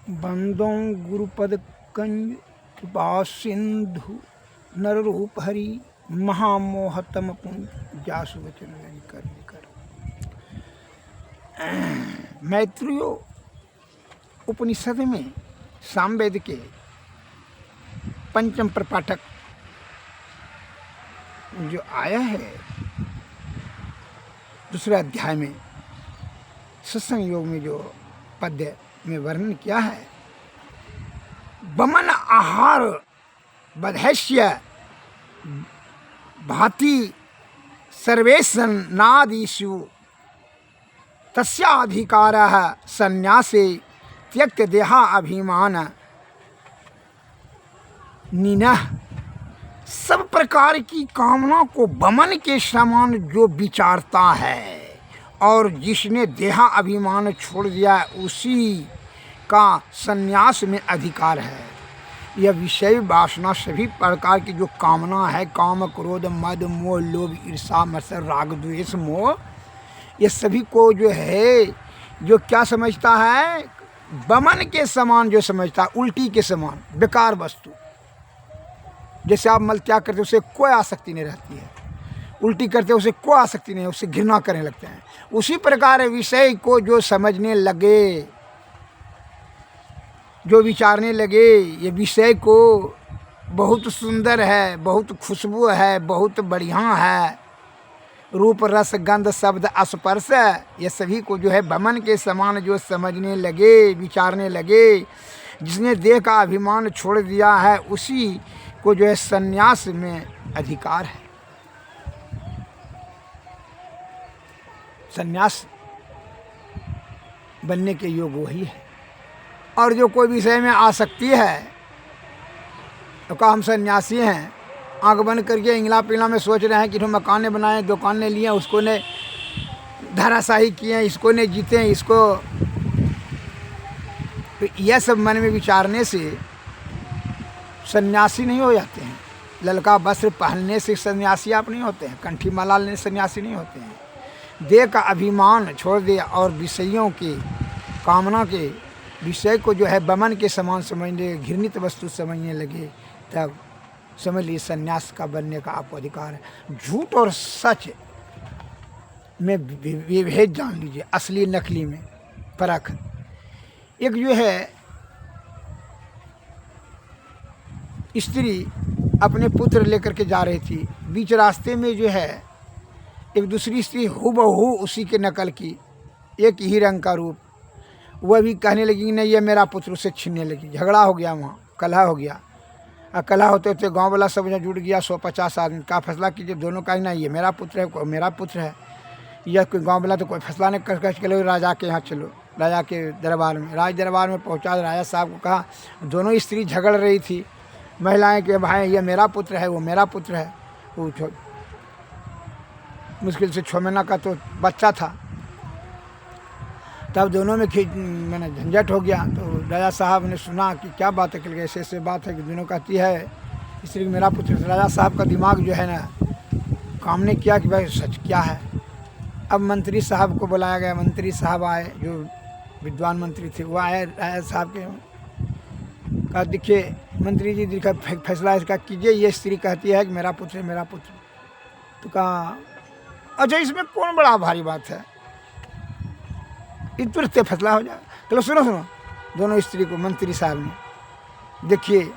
बंदों गुरुपद कंज कृपा सिंधु नर रूप हरि महामोहतम पुंज जासु वचन कर मैत्रियो उपनिषद में सामवेद के पंचम प्रपाठक जो आया है दूसरे अध्याय में सत्संग योग में जो पद्य में वर्णन किया है, बमन आहार बधैष्य भाति सर्वेशन नादिषु तस्याधिकारः संन्यासे त्यक्त देहा अभिमान निनः। सब प्रकार की कामना को बमन के समान जो विचारता है और जिसने देहा अभिमान छोड़ दिया उसी का संन्यास में अधिकार है। यह विषय वासना सभी प्रकार की जो कामना है, काम क्रोध मद मोह लोभ ईर्षा मत्सर राग द्वेष मोह, ये सभी को जो है जो क्या समझता है, बमन के समान जो समझता है, उल्टी के समान बेकार वस्तु। जैसे आप मल त्याग करते उसे कोई आसक्ति नहीं रहती है, उल्टी करते उसे कोई आसक्ति नहीं, उससे घृणा करने लगते हैं। उसी प्रकार विषय को जो समझने लगे, जो विचारने लगे, ये विषय को बहुत सुंदर है, बहुत खुशबू है, बहुत बढ़िया है, रूप रस गंध शब्द स्पर्श, ये सभी को जो है बमन के समान जो समझने लगे, विचारने लगे, जिसने देह का अभिमान छोड़ दिया है उसी को जो है संन्यास में अधिकार है। संन्यास बनने के योग वही है। और जो कोई विषय में आसक्ति है तो कहा हम सन्यासी हैं, आंख बंद करके इंगला पिंगला में सोच रहे हैं कि हम मकान बनाए, दुकानें लिए, उसको ने धराशाही किए, इसको ने जीते, इसको, तो यह सब मन में विचारने से सन्यासी नहीं हो जाते हैं। ललका वस्त्र पहनने से सन्यासी आप नहीं होते हैं, कंठी माला लेने सन्यासी नहीं होते हैं। देह का अभिमान छोड़ दे और विषयों के कामना के विषय को जो है बमन के समान समझने, घृणित वस्तु समझने लगे, तब समझ लीजिए सन्यास का बनने का आपको अधिकार है। झूठ और सच में विभेद जान लीजिए, असली नकली में फर्क। एक जो है स्त्री अपने पुत्र लेकर के जा रही थी, बीच रास्ते में जो है एक दूसरी स्त्री हूबहू उसी के नकल की, एक ही रंग का रूप, वह भी कहने लगी नहीं ये मेरा पुत्र, उसे छीनने लगी। झगड़ा हो गया, वहाँ कलह हो गया। और कलह होते होते गांव वाला सब जुट गया, 150 आदमी का फैसला कीजिए, दोनों का ना ये मेरा पुत्र है, कोई मेरा पुत्र है। यह कोई गांव वाला तो कोई फैसला नहीं कर चलो, राजा के यहाँ चलो, राजा के दरबार में। राज दरबार में पहुँचा, राजा साहब को कहा, दोनों स्त्री झगड़ रही थी, महिलाएं कि भाई ये मेरा पुत्र है, वो मेरा पुत्र है। वो मुश्किल से 6 महीना का तो बच्चा था। तब दोनों में मैंने झंझट हो गया। तो राजा साहब ने सुना कि क्या बात है, कि ऐसे ऐसे बात है कि दोनों कहती है स्त्री मेरा पुत्र। राजा साहब का दिमाग जो है ना काम ने किया कि भाई सच क्या है। अब मंत्री साहब को बुलाया गया, मंत्री साहब आए, जो विद्वान मंत्री थे वो आए राजा साहब के, कहा देखिए मंत्री जी देखा फैसला इसका कीजिए, ये स्त्री कहती है कि मेरा पुत्र है, मेरा पुत्र। तो कहा अच्छा इसमें कौन बड़ा भारी बात है, तुरंत फैसला हो जाए। चलो सुनो सुनो, दोनों स्त्री को मंत्री साहब ने, देखिए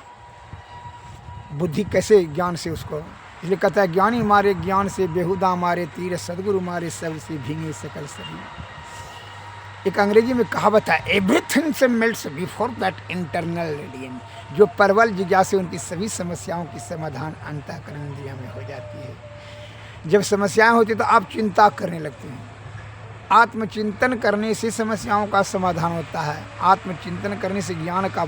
बुद्धि कैसे ज्ञान से उसको, इसलिए कहता है ज्ञानी मारे ज्ञान से बेहुदा मारे तीर, सदगुरु मारे सब से भींगे सकल शरीर। एक अंग्रेजी में कहावत है, एवरीथिंग से melts before that internal radiant. जो परवल जिज्ञासे उनकी सभी समस्याओं की समाधान अंतःकरण इंद्रिय में हो जाती है। जब समस्याएं होती तो आप चिंता करने लगते हैं। आत्मचिंतन करने से समस्याओं का समाधान होता है, आत्मचिंतन करने से ज्ञान का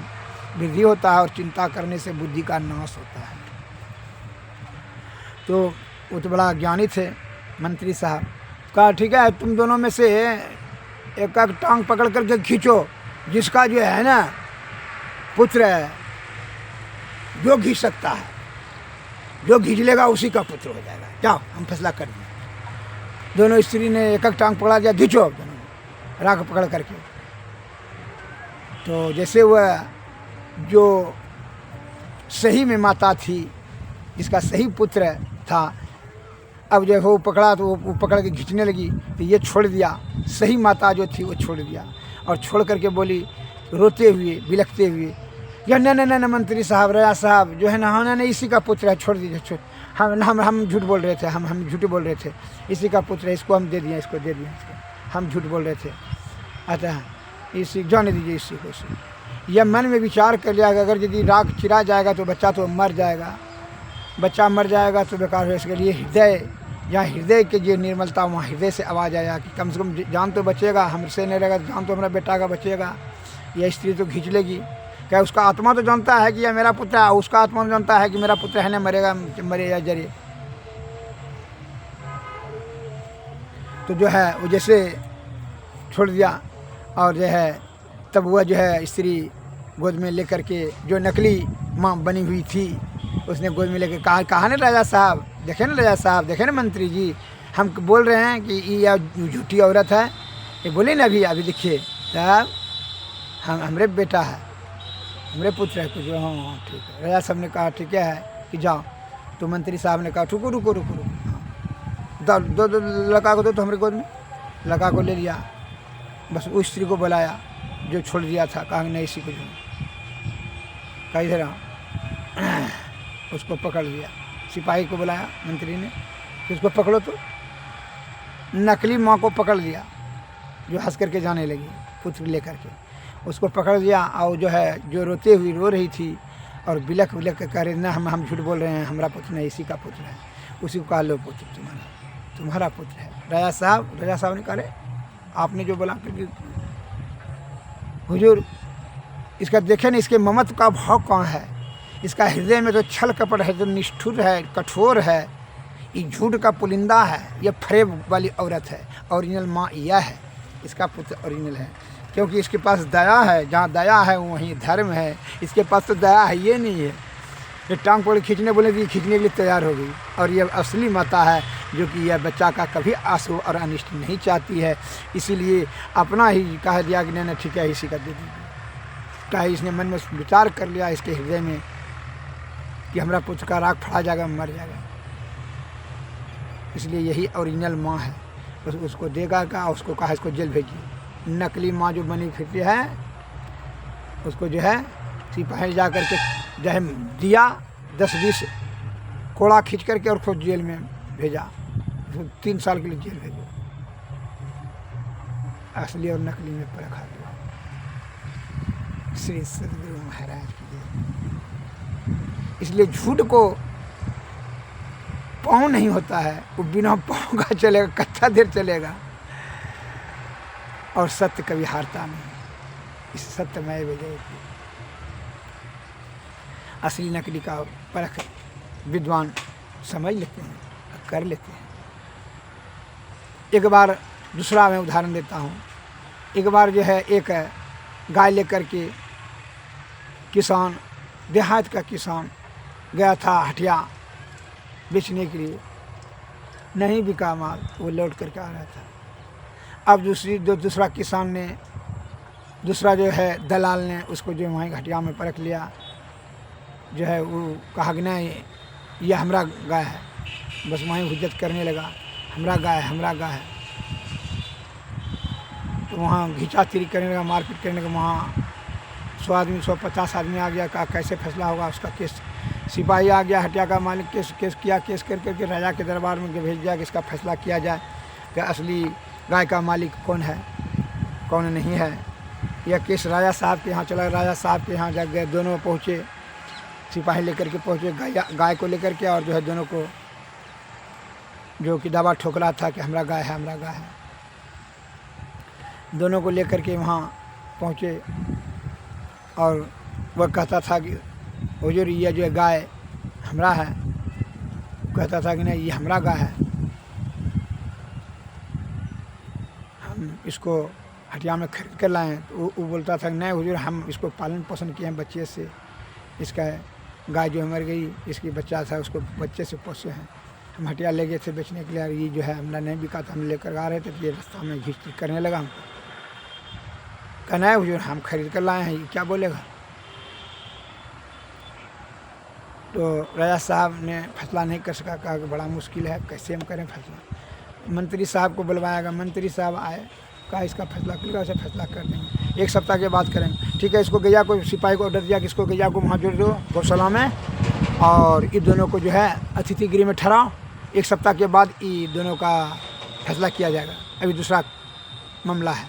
वृद्धि होता है और चिंता करने से बुद्धि का नाश होता है। तो वो तो बड़ा ज्ञानी थे मंत्री साहब। कहा ठीक है तुम दोनों में से एक एक टांग पकड़ करके खींचो, जिसका जो है ना पुत्र है, जो खींच सकता है, जो खींच लेगा उसी का पुत्र हो जाएगा। जाओ हम फैसला कर दिए। दोनों स्त्री ने एक एक टांग पकड़ा दिया, खींचो, दोनों राख पकड़ करके। तो जैसे वह जो सही में माता थी, जिसका सही पुत्र था, अब जब वो पकड़ा तो वो पकड़ के खींचने लगी तो ये छोड़ दिया, सही माता जो थी वो छोड़ दिया और छोड़ करके बोली रोते हुए बिलखते हुए, या न मंत्री साहब, राजा साहब जो है ना, हाँ नहीं इसी का पुत्र है, छोड़ दीजिए, छोड़, हम झूठ बोल रहे थे, हम झूठ बोल रहे थे, इसी का पुत्र है, इसको हम दे दिए, इसको दे दिए, हम झूठ बोल रहे थे, अतः इसी जाने दीजिए इसी को। इसी यह मन में विचार कर लिया कि अगर यदि राख चिरा जाएगा तो बच्चा तो मर जाएगा, बच्चा मर जाएगा तो बेकार हो। इसके लिए हृदय, जहाँ हृदय के जो निर्मलता, वहाँ हृदय से आवाज़ आया कि कम से कम जान तो बचेगा, हमसे नहीं रहेगा, जान तो हमारा बेटा का बचेगा। यह स्त्री तो खींच लेगी, क्या उसका आत्मा तो जानता है कि यह मेरा पुत्र है, उसका आत्मा तो जानता है कि मेरा पुत्र है ना, मरेगा, मरे या जरे। तो जो है वो जैसे छोड़ दिया और जो है तब वह जो है स्त्री गोद में लेकर के, जो नकली माँ बनी हुई थी, उसने गोद में लेकर कहा ना राजा साहब, देखे ना राजा साहब, देखे ना मंत्री जी, हम बोल रहे हैं कि यह झूठी औरत है, ये बोले ना अभी देखिए साहब, हमरे बेटा है, हमरे पुत्र है कुछ। हाँ ठीक है, राजा साहब ने कहा ठीक है कि जाओ। तो मंत्री साहब ने कहा रुको रुको रुको रुको, दो लड़का को दो, तो हमारे गोद में लड़का को ले लिया, बस उस स्त्री को बुलाया जो छोड़ दिया था, कहा नहीं इसी को जो, कहा इधर आओ, उसको पकड़ लिया, सिपाही को बुलाया मंत्री ने कि उसको पकड़ो, तो नकली माँ को पकड़ लिया जो हंस करके जाने लगी पुत्र लेकर के, उसको पकड़ लिया और जो है जो रोते हुई रो रही थी और बिलख बिलख के कह रहे ना हम झूठ बोल रहे हैं, हमारा पुत्र नहीं इसी का पुत्र है, उसी को कहा लो पुत्र तुम्हारा पुत्र है। राजा साहब ने कहा आपने जो बोला कि हुजूर इसका देखे ना, इसके ममत्व का भाव कहाँ है, इसका हृदय में तो छल कपट है, तो निष्ठुर है, कठोर है, ये झूठ का पुलिंदा है, ये फरेब वाली औरत है, ओरिजिनल माँ यह है, इसका पुत्र ओरिजिनल है, क्योंकि इसके पास दया है, जहाँ दया है वहीं धर्म है, इसके पास तो दया है ये नहीं है, ये टांग पकड़ खींचने बोले कि खींचने के लिए तैयार हो गई। और ये असली माता है जो कि यह बच्चा का कभी आंसू और अनिष्ट नहीं चाहती है, इसीलिए अपना ही कह दिया कि नहीं ठीक है इसी का दे दीजिए। क्या इसने मन में विचार कर लिया इसके हृदय में कि हमारा पुत्र का राख फड़ा जाएगा, मर जाएगा, इसलिए यही ओरिजिनल माँ है। उसको देगा का, उसको कहा इसको जेल भेजिए। नकली माँ जो बनी फिरती है उसको जो है सिपाही जा करके जो है दिया 10-20 कोड़ा खींच करके और खुद जेल में भेजा, 3 साल के लिए जेल भेजो, असली और नकली में परखा दिया। श्री सदगुरु महाराज की। इसलिए झूठ को पाँव नहीं होता है, वो बिना पाँव का चलेगा, कच्चा देर चलेगा, और सत्य कभी हारता नहीं। इस सत्यमय वजह असली नकली का परख विद्वान समझ लेते हैं, कर लेते हैं। एक बार दूसरा मैं उदाहरण देता हूँ। एक बार जो है एक गाय लेकर के किसान, देहात का किसान गया था हटिया बेचने के लिए, नहीं बिका माल, वो लौट करके आ रहा था। अब दूसरा किसान ने, दूसरा जो है दलाल ने उसको जो वहीं हटिया में परख लिया, जो है वो कहा कि नहीं ये हमारा गाय है, बस वहीं हुज्जत करने लगा, हमारा गाय है। तो वहाँ घिंचातिरी करने लगा, मारपीट करने लगा। वहाँ 150 आदमी आ गया, कहा कैसे फैसला होगा उसका केस। सिपाही आ गया, हटिया का मालिक केस करके राजा के दरबार में भेज दिया कि इसका फैसला किया जाए कि असली गाय का मालिक कौन है कौन नहीं है। यह केस राजा साहब के यहाँ चला। राजा साहब के यहाँ जब गए, दोनों पहुँचे, सिपाही लेकर के पहुँचे गाय को लेकर के, और जो है दोनों को जो कि दावा ठोकरा था कि हमारा गाय है, दोनों को लेकर के वहाँ पहुँचे। और वह कहता था कि हुजूर ये जो गाय हमारा है, कहता था कि नहीं ये हमारा गाय है, हम इसको हटिया में खरीद कर लाएँ। तो वो बोलता था कि नहीं हुजूर हम इसको पालन पोषण किए हैं बच्चे से, इसका गाय जो मर गई, इसकी बच्चा था उसको बच्चे से पोसे हैं, हम हटिया ले गए थे बेचने के लिए, और ये जो है हमारा नहीं बिका था, हम लेकर आ रहे थे, तो ये रास्ता में घिस करने लगा हमको। कहना है हुजूर हम खरीद कर लाए हैं, ये क्या बोलेगा। तो राजा साहब ने फैसला नहीं कर सका, कहा कि बड़ा मुश्किल है, कैसे हम करें फैसला। मंत्री साहब को बुलवाया, मंत्री साहब आए, कहा इसका फैसला खुलेगा, उसे फैसला कर देंगे, 1 सप्ताह के बाद करेंगे। ठीक है, इसको गैया को, सिपाही को ऑर्डर दिया कि इसको गैया को वहाँ जोड़ दो गौशाला में, और इन दोनों को जो है अतिथि गृह में ठहराओ, 1 सप्ताह के बाद ये दोनों का फैसला किया जाएगा, अभी दूसरा मामला है।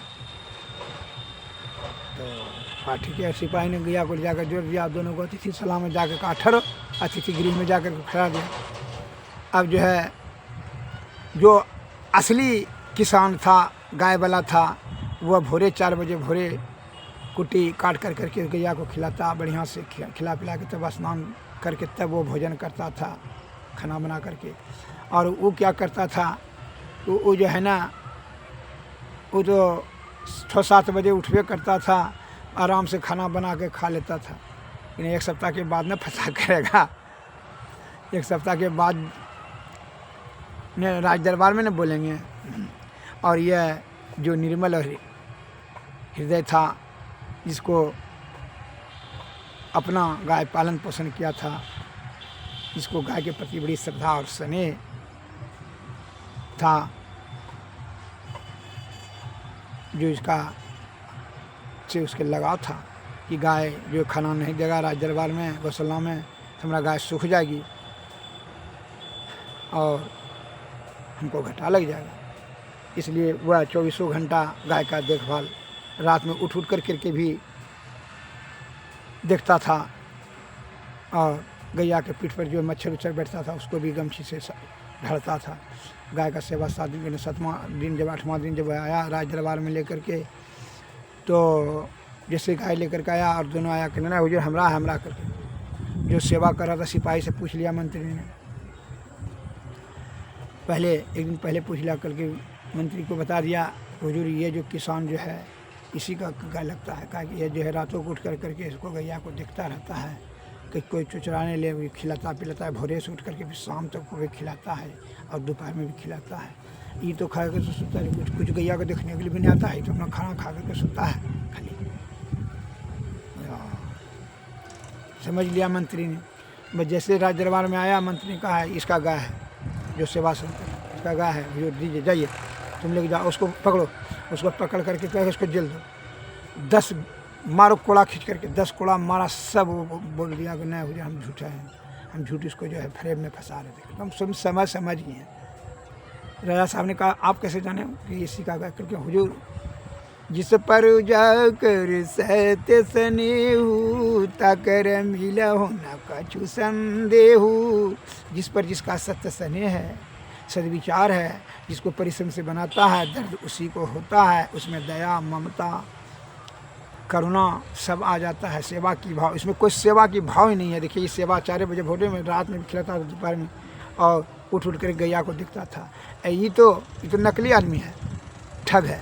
तो हाँ ठीक है, सिपाही ने गैया को जाकर जोड़ दिया, दोनों को अतिथिशाला में जाकर कहा ठहरो, अतिथि गृह में जाकर ठहरा दिया। अब जो है जो असली किसान था, गाय वाला था, वह भोरे 4 बजे भोरे कुट्टी काट कर करके गैया को खिलाता, बढ़िया से खिला पिला के तब स्नान करके तब वो भोजन करता था, खाना बना करके। और वो क्या करता था, वो जो है ना, वो तो 6-7 बजे उठवे करता था, आराम से खाना बना के खा लेता था। लेकिन 1 सप्ताह के बाद न फंसा करेगा, 1 सप्ताह के बाद ने राज दरबार में न बोलेंगे। और यह जो निर्मल और हृदय था, जिसको अपना गाय पालन पोषण किया था, जिसको गाय के प्रति बड़ी श्रद्धा और स्नेह था, जो इसका से उसके लगाव था कि गाय जो खाना नहीं देगा राज दरबार में, गौशाला में, तो हमारा गाय सूख जाएगी और हमको घाटा लग जाएगा। इसलिए वह 24 घंटा गाय का देखभाल, रात में उठ करके भी देखता था, और गैया के पीठ पर जो मच्छर उच्छर बैठता था उसको भी गमछी से ढालता था। गाय का सेवा 7 दिन, 7वां दिन जब 8वां दिन जब आया राज दरबार में लेकर के, तो जैसे गाय लेकर के आया और दोनों आया, कहना हुजूर हमरा करके जो सेवा कर रहा था सिपाही से पूछ लिया मंत्री ने, पहले 1 दिन पहले पूछ लिया करके मंत्री को बता दिया, हुजूर ये जो किसान जो है इसी का गाय लगता है। कहा कि ये जो है रातों को उठ करके इसको गैया को देखता रहता है कि कोई चुचराने ले, भी खिलाता पिलाता है, भोरे से उठ करके फिर शाम तक को भी खिलाता है और दोपहर में भी खिलाता है। ये तो खा करके सोता है, कुछ गैया को देखने के लिए भी नहीं आता है, तो अपना खाना खा करके सोता है खाली। समझ लिया मंत्री ने। बस जैसे राज दरबार में आया, मंत्री ने कहा है इसका गाय है जो सेवा सुनते हैं, इसका गाय है, जो दीजिए, जाइए तुम लेके जाओ, उसको पकड़ो, उसको पकड़ करके कहे उसको जेल दो, 10 मारो कोड़ा खींच करके, 10 कोड़ा मारा, सब बोल दिया कि नहीं हुजूर हम झूठा हैं, हम झूठ इसको जो है फ्रेम में फंसा रहे थे। हम सब समझ गए हैं। राजा साहब ने कहा आप कैसे जाने कि इसी का गाय, क्योंकि हुजूर जिस पर जाकर सहते स्नेहु ताकर मिला हो न कछु संदेहु, जिस पर जिसका सत्य स्नेह है, सद्विचार है, जिसको परिश्रम से बनाता है, दर्द उसी को होता है, उसमें दया, ममता, करुणा सब आ जाता है, सेवा की भाव, इसमें कोई सेवा की भाव ही नहीं है। देखिए ये सेवा 4 बजे भोरे में, रात में भी खिलाता था, दोपहर में, और उठ कर गैया को दिखता था। ये तो नकली आदमी है, ठग है।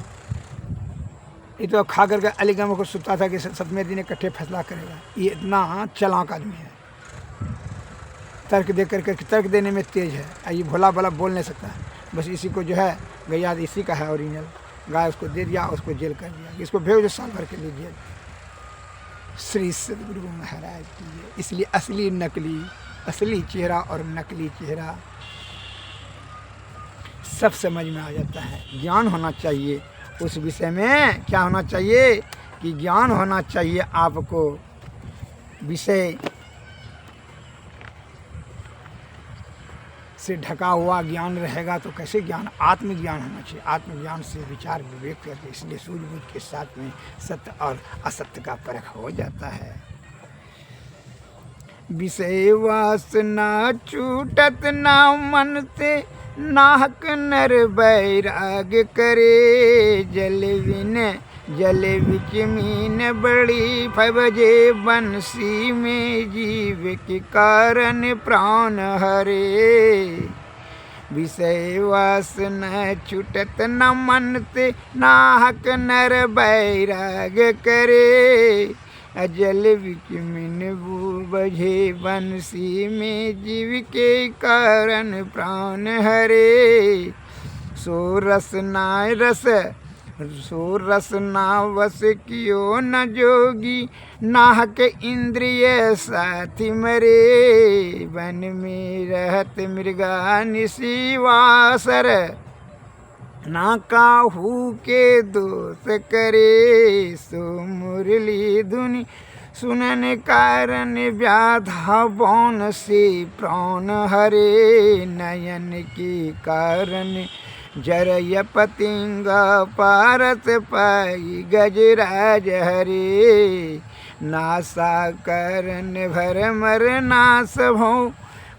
ये तो खा करके अलीगढ़ को सुनता था कि 7वें दिन इकट्ठे फैसला करेगा। ये इतना चालाक आदमी है, तर्क दे करके, तर्क देने में तेज है। ये भोला भोला बोल नहीं सकता है। बस इसी को जो है गैया इसी का है ओरिजिनल, गाय उसको दे दिया, उसको जेल कर दिया, इसको भेजो साल भर के लिए जेल। श्री सदगुरु महाराज की। इसलिए असली नकली, असली चेहरा और नकली चेहरा सब समझ में आ जाता है। ज्ञान होना चाहिए उस विषय में। क्या होना चाहिए कि ज्ञान होना चाहिए आपको, विषय से ढका हुआ ज्ञान रहेगा तो कैसे ज्ञान, आत्मज्ञान होना चाहिए। आत्मज्ञान से विचार विवेक करके, इसलिए सूझबूझ के साथ में सत्य और असत्य का परख हो जाता है। विषय वासना छूटत ना मन से, नाहक नर बैराग करे, जल विच मीन बड़ी फबजे, बंसी में जीव के कारण प्राण हरे। विषय वासना छूटत न मन ते, नाहक नर बैराग करे, जल विच मीन बझे, बंसी में जीव के कारण प्राण हरे। सो रस नाय रस सो रसना वस कियो न जोगी, नाहक इंद्रिय साथी मरे। वन में रहत मृगा निशिवासर, ना काहू के दोष करे। सो मुरली धुनि सुनन कारण, व्याधा बौन से प्राण हरे। नयन के कारण जरय पतिंगा, पारस पाई गजराज हरे। नासा करन भर मर नास भौ,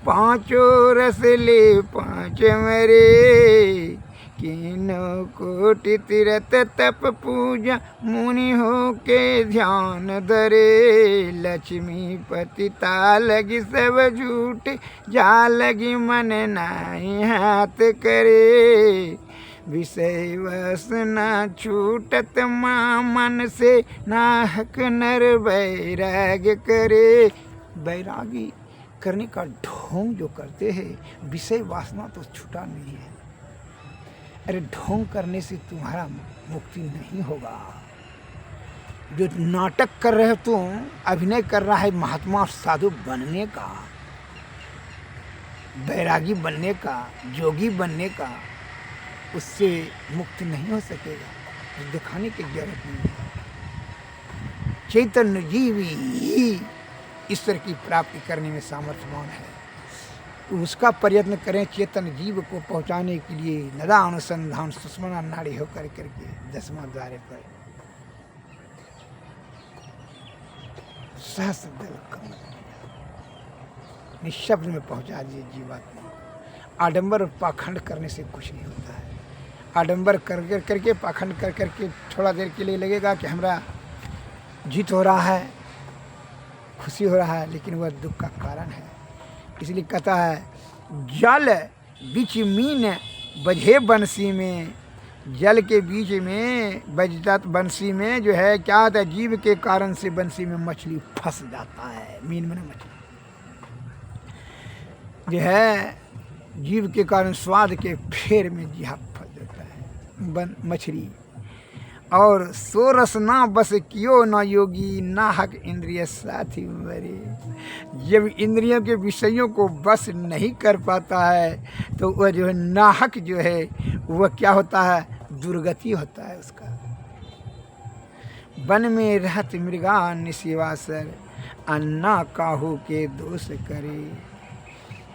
पांचों रस ले पांच मरे। किनो कोटि तीरथ तप पूजा, मुनि हो के ध्यान धरे। लक्ष्मी पति तालगी सब झूठ, जा लगी मन नाई हाथ करे। विषय वस न छूटत माँ मन से, नाहक नर बैराग करे। बैरागी करने का ढोंग जो करते हैं, विषय वासना तो छूटा नहीं है। अरे ढोंग करने से तुम्हारा मुक्ति नहीं होगा। जो नाटक कर रहे हो तुम, अभिनय कर रहा है महात्मा साधु बनने का, बैरागी बनने का, जोगी बनने का, उससे मुक्त नहीं हो सकेगा। दिखाने की जरूरत नहीं है। चैतन्य जीव ही ईश्वर की प्राप्ति करने में सामर्थ्यवान है। उसका प्रयत्न करें चेतन जीव को पहुंचाने के लिए। नदा अनुसंधान सुषमना नाड़ी होकर करके 10वां द्वारे पर सहस्र दल कमल निःशब्द में पहुंचा दिए जीवात्मा। आडंबर और पाखंड करने से कुछ नहीं होता है। आडंबर करके पाखंड कर करके थोड़ा देर के लिए लगेगा कि हमारा जीत हो रहा है, खुशी हो रहा है, लेकिन वह दुख का कारण है। इसलिए कहता है जल बीच मीन बजे बंसी में, जल के बीच में बजता बंसी में जो है क्या होता है, जीव के कारण से बंसी में मछली फंस जाता है। मीन में मछली जो है जीव के कारण स्वाद के फेर में जिहा फंस जाता है मछली। और सो रसना बस कियो न योगी, नाहक इंद्रिय साथी मरे। जब इंद्रियों के विषयों को बस नहीं कर पाता है तो वह जो है नाहक जो है वह क्या होता है, दुर्गति होता है उसका। वन में रहत मृगा निशिवासर, अन्ना काहू के दोष करे।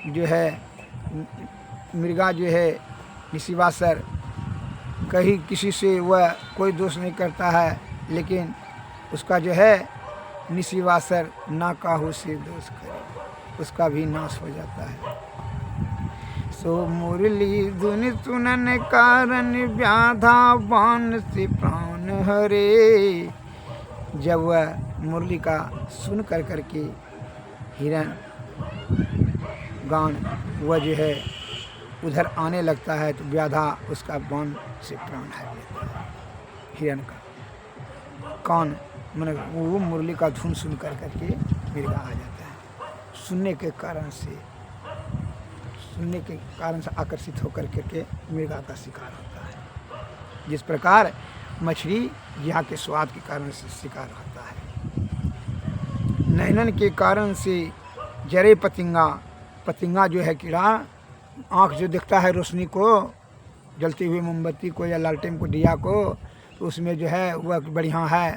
जो है मृगा जो है निशिवासर, कहीं किसी से वह कोई दोष नहीं करता है, लेकिन उसका जो है निशिवासर ना काहू से दोष करे, उसका भी नाश हो जाता है। सो मुरली धुनि सुनन कारण, व्याधा बाण से प्राण हरे। जब वह मुरली का सुन कर करके हिरण गान वह जो है उधर आने लगता है तो व्याधा उसका बाण से प्राण हर लेता है। हिरण का कान मैंने वो मुरली का धुन सुन कर करके मृगा आ जाता है। सुनने के कारण से आकर्षित होकर करके मृगा का शिकार होता है। जिस प्रकार मछली यहाँ के स्वाद के कारण से शिकार होता है। नैनन के कारण से जरे पतिंगा जो है कीड़ा, आँख जो दिखता है रोशनी को, जलती हुई मोमबत्ती को या लालटेन को, दिया को, तो उसमें जो है वह बढ़िया है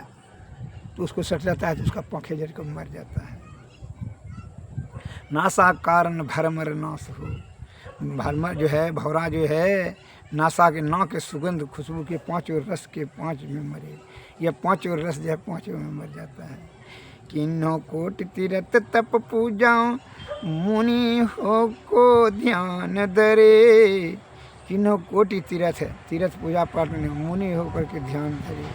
तो उसको सट जाता है तो उसका पंखे जल कर मर जाता है। नासा कारण भरमर नाश हो। भरमर जो है भौरा जो है नासा के ना के सुगंध खुशबू के 5 रस के 5 में मरे। यह 5 रस जो है 5 में मर जाता है। किन्नो कोटि तीरथ तप पूजा, मुनि हो को ध्यान धरे। किन्नो कोटि तीरथ पूजा पाठ में मुनि होकर के ध्यान धरे।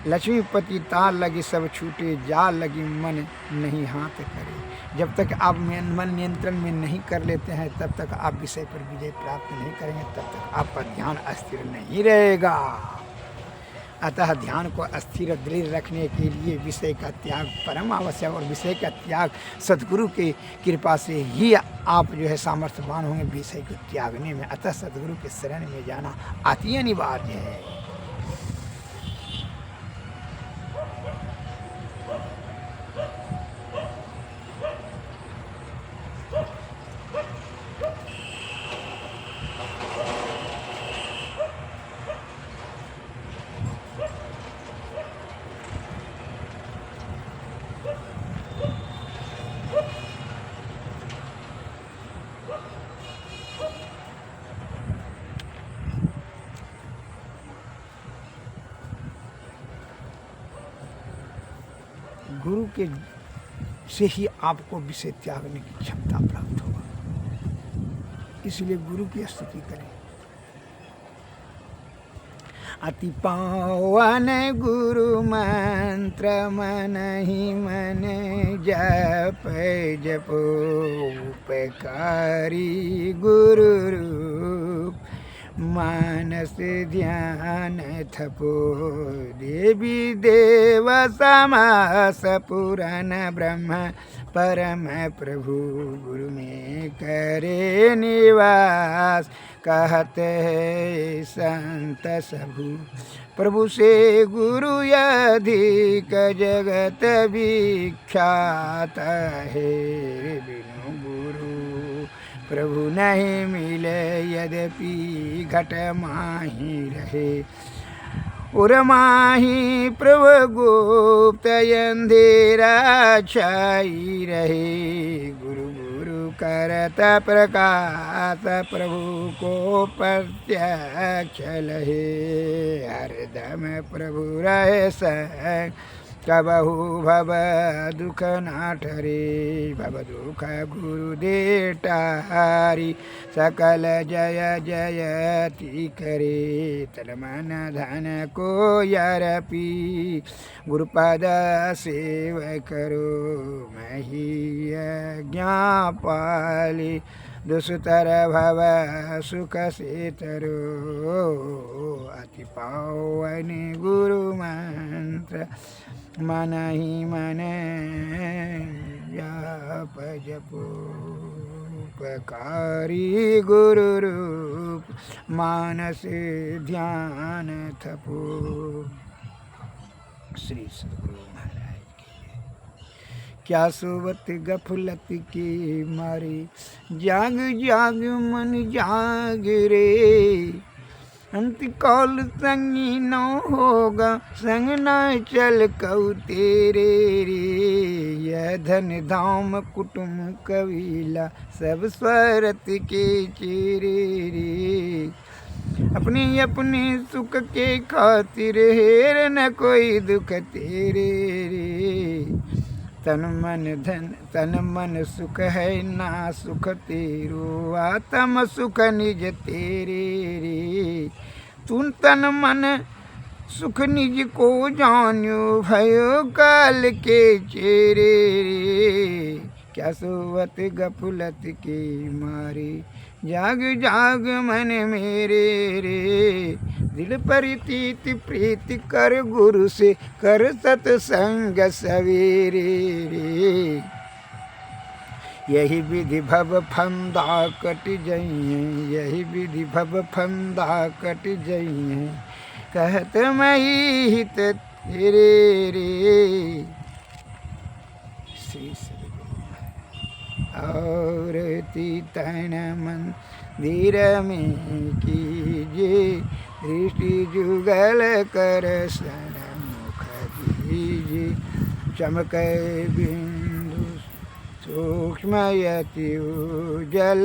लक्ष्मीपति ताल लगी सब छूटे, जा लगी मन नहीं हाथ करे। जब तक आप मन नियंत्रण में नहीं कर लेते हैं तब तक आप विषय पर विजय प्राप्त नहीं करेंगे, तब तक आपका ध्यान अस्थिर नहीं रहेगा। अतः ध्यान को अस्थिर दृढ़ रखने के लिए विषय का त्याग परम आवश्यक, और विषय का त्याग सद्गुरु की कृपा से ही आप जो है सामर्थ्यवान होंगे विषय को त्यागने में। अतः सद्गुरु के शरण में जाना अति अनिवार्य है। गुरु के से ही आपको विषय त्यागने की क्षमता प्राप्त होगा। इसलिए गुरु की स्तुति करें। अति पावन गुरु मंत्र मन ही मन जप जपो, उपकारी गुरु रूप मानस ध्यान थपो, देवी देव समास पुराण ब्रह्म परम प्रभु, गुरु में करे निवास कहते हैं संत सबू। प्रभु से गुरु अधिक जगत विख्यात है, बिनु गुरु प्रभु नहीं मिले यद्यपि घट माही रहे, उर माही प्रभु गुप्त अंधेरा छाई रहे, गुरु गुरु करत प्रकाश प्रभु को प्रत्यक्ष लहे, हरदम प्रभु रहे संग कबहु भव दुख ना ठरे, भव दुख गुरु दे टारी, सकल जय जयति करे, तन मन धन को यरपी, गुरुपद सेव करो, मही यज्ञा पाली, दुष्तर भव सुख से तरो, अति पावन गुरु मंत्र मन ही मन जप जपो, उपकारी गुरु रूप मानस ध्यान थपो। श्री सद्गुरु महाराज की। क्या सोवत गफलत की मारी, जाग जाग मन जाग रे, अंत काल संगी न होगा, संग न चल कऊ तेरे रे, यह धन धाम कुटुम कबीला, सब स्वरत के चेरे रे, अपने अपने सुख के खातिर हेर न कोई दुख तेरे रे, तन मन सुख है ना सुख तेरो, आत्म सुख निज तेरे रे, तुम तन मन सुख निज को जान्यो, भयो काल के चेरे रे, क्या सोवत गफलत के मारे, जाग जाग मन मेरे रे, दिल परितीत प्रीति कर गुरु से, कर सत्संग सवेरे रे, यही विधि भव फंदा कट जइए, यही विधि भव फंदा कट जइए, कहत मही हित तेरे रे। श्री और तीतन मंदिर में कीजे, दृष्टि जुगल कर सन्मुख दीजे, चमक बिंदु सूक्ष्म यति उजल,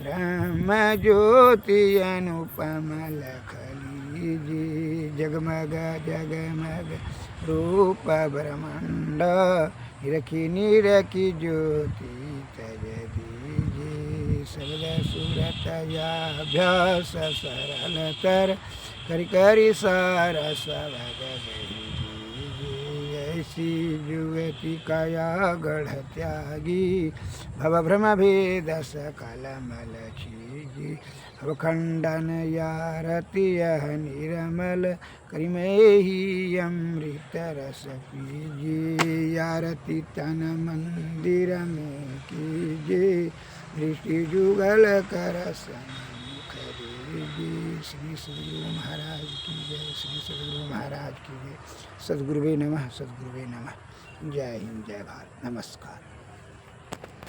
ब्रह्म ज्योति अनुपम लख लीजे, जगमग जगमग रूप ब्रह्मांड, निरखी निरखी ज्योति तज दीजे, शब्द सूरत याभ्यास सरल तर, करि करि सार सबद दीजे, ऐसी जुगति काया गढ़ त्यागी, भव भ्रम भेद सकल मल छीजी, भव खंडन यारति यह निरमल, करिमे ही अमृत रस पीजे, यारति तन मंदिर में कीजे, दृष्टि जुगल कर सन्मुख दीजे। श्री सद्गुरु महाराज की जय, श्री सद्गुरु महाराज की जय। सद्गुरुवे नमः, सद्गुरुवे नमः। जय हिंद, जय भारत, नमस्कार।